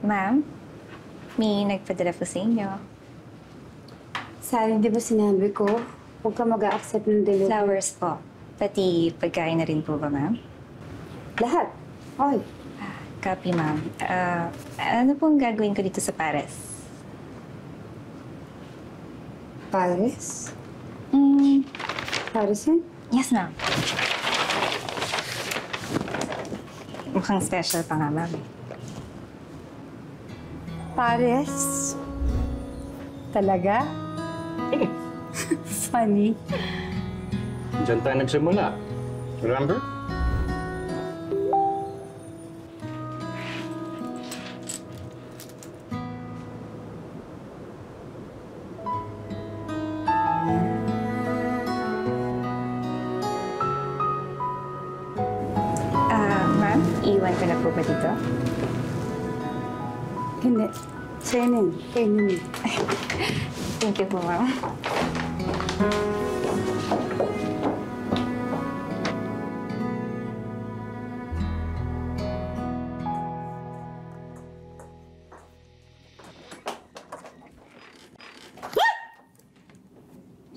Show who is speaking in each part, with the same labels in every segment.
Speaker 1: Ma'am, may nagpadala po sa inyo.
Speaker 2: Sally, di ba sinabi ko, huwag ka mag-a-accept ng delivery?
Speaker 1: Flowers po. Pati pagkain na rin po ba, ma'am?
Speaker 2: Lahat. Okay.
Speaker 1: Copy, ma'am. Ano pong gagawin ko dito sa Pares?
Speaker 2: Paris?
Speaker 1: Mm,
Speaker 2: Paris yan?
Speaker 1: yes, ma'am. Mukhang special pa nga, ma'am.
Speaker 2: Paris? Talaga? Funny.
Speaker 3: Diyan tayo nagsimula. Remember?
Speaker 1: Ma'am, iwan ko na po ba dito?
Speaker 2: Hindi. Sa'yo na yun. Kayo na yun.
Speaker 1: Thank you po, ma'am.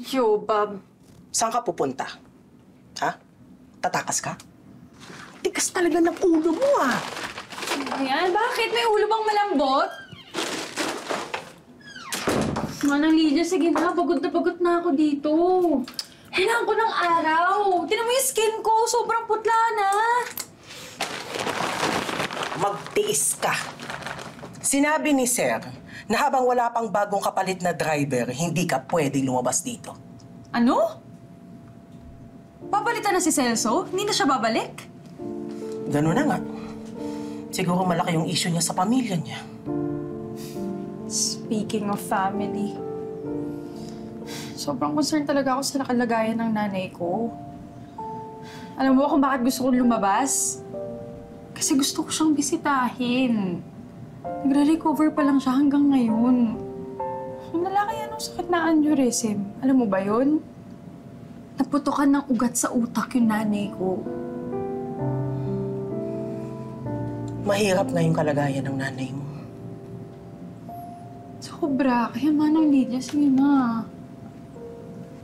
Speaker 4: Yo, Bob.
Speaker 5: Saan ka pupunta? Ha? Tatakas ka? Tigas talaga ng ulo mo, ah.
Speaker 4: Ayan, bakit? May ulo bang malambot? Manang Lydia, sige na. Pagod na ako dito. Kailangan ko ng araw. Tinan mo yung skin ko. Sobrang putla na.
Speaker 5: Magtiis ka. Sinabi ni Sir na habang wala pang bagong kapalit na driver, hindi ka pwedeng lumabas dito.
Speaker 4: Ano? Papalitan na si Celso? Hindi na siya babalik?
Speaker 5: Ganun na nga. Siguro malaki yung issue niya sa pamilya niya.
Speaker 4: Speaking of family, sobrang concerned talaga ako sa nakalagayan ng nanay ko. Alam mo kung bakit gusto kong lumabas? Kasi gusto ko siyang bisitahin. Nagre-recover pa lang siya hanggang ngayon. Nalaki yan ng sakit na aneurysm. Alam mo ba yun? Naputukan ng ugat sa utak yung nanay ko.
Speaker 5: Mahirap na yung kalagayan ng nanay mo.
Speaker 4: Sobra. Kaya Manang Lydia, sige na.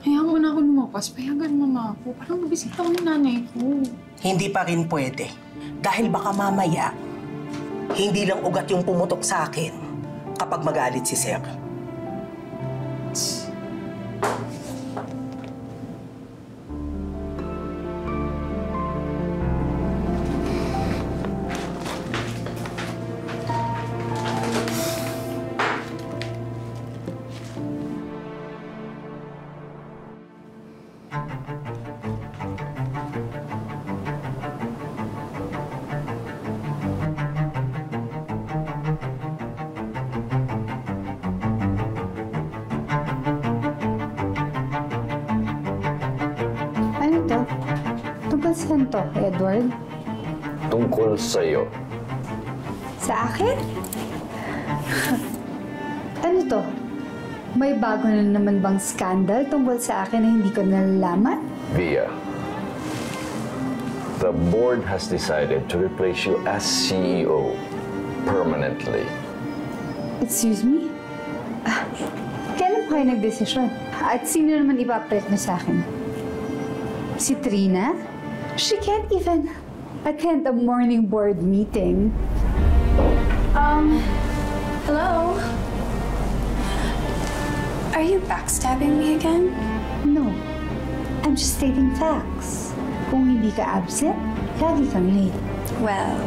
Speaker 4: Hayaan mo na ako lumapas. Payagan mo na ako. Parang mabisita ko yung nanay ko.
Speaker 5: Hindi pa rin pwede. Dahil baka mamaya, hindi lang ugat yung pumutok sa akin kapag magalit si Sir.
Speaker 2: Ano to? Tungkol saan to, Edward?
Speaker 3: Tungkol sa'yo.
Speaker 2: Sa akin? Ano to? May bago na naman bang scandal tungkol sa akin na hindi ko nalalaman?
Speaker 3: Via, the board has decided to replace you as CEO permanently.
Speaker 2: Excuse me? Kailan pa kayo nagdesisyon? At sino naman ipapalit mo sa akin? Si Trina? She can't even attend a morning board meeting.
Speaker 6: Hello? Are you backstabbing me again?
Speaker 2: No. I'm just stating facts. Kung hindi ka absent, lagi kang late.
Speaker 6: Well,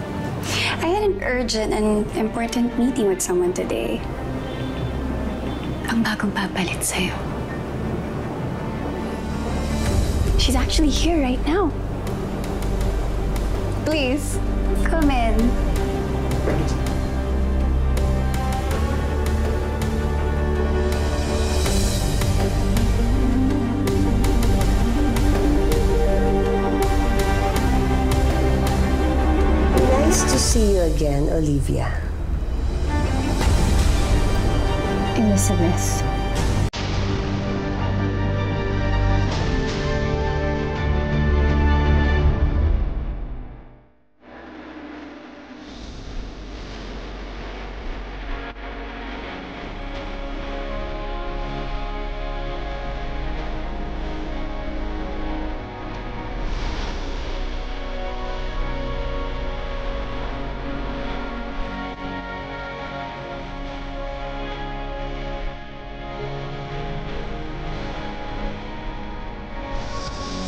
Speaker 6: I had an urgent and important meeting with someone today. Ang bagong papalit sa'yo. She's actually here right now. Please, come in.
Speaker 7: Nice to see you again, Olivia.
Speaker 2: Elizabeth.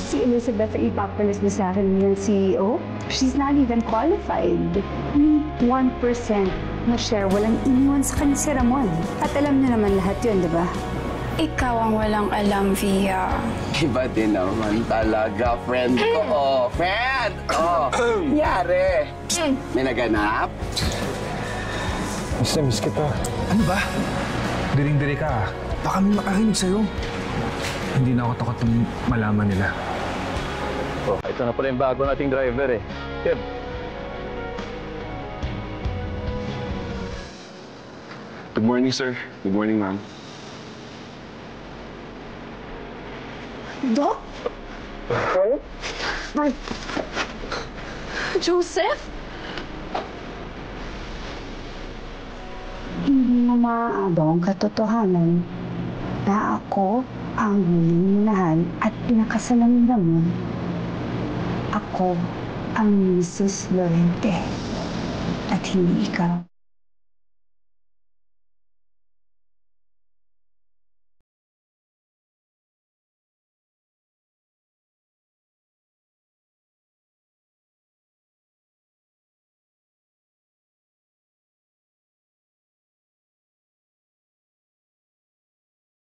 Speaker 2: Si Elizabeth ang ipapalis mo sa akin ng CEO? She's not even qualified. 1% na share walang iniwan sa kanya si Ramon. At alam niyo naman lahat yun, di ba?
Speaker 6: Ikaw ang walang alam, Via.
Speaker 8: Iba din naman talaga, friend ko. Oh, friend! Oh, yari. May naganap?
Speaker 9: Miss kita.
Speaker 10: Ano ba?
Speaker 9: Diring-diri ka.
Speaker 10: Baka may makarinig sa'yo.
Speaker 9: Hindi na ako takot ng malaman nila.
Speaker 3: Oh, ito na pala yung bago nating driver eh. Kev.
Speaker 10: Good morning, sir. Good morning, ma'am.
Speaker 2: Doc?
Speaker 6: Joseph?
Speaker 2: Hindi mo maaabang katotohanan na ako ang huling at pinakasalan ni Ramon. Ako ang Mrs. Lorente at hindi ikaw.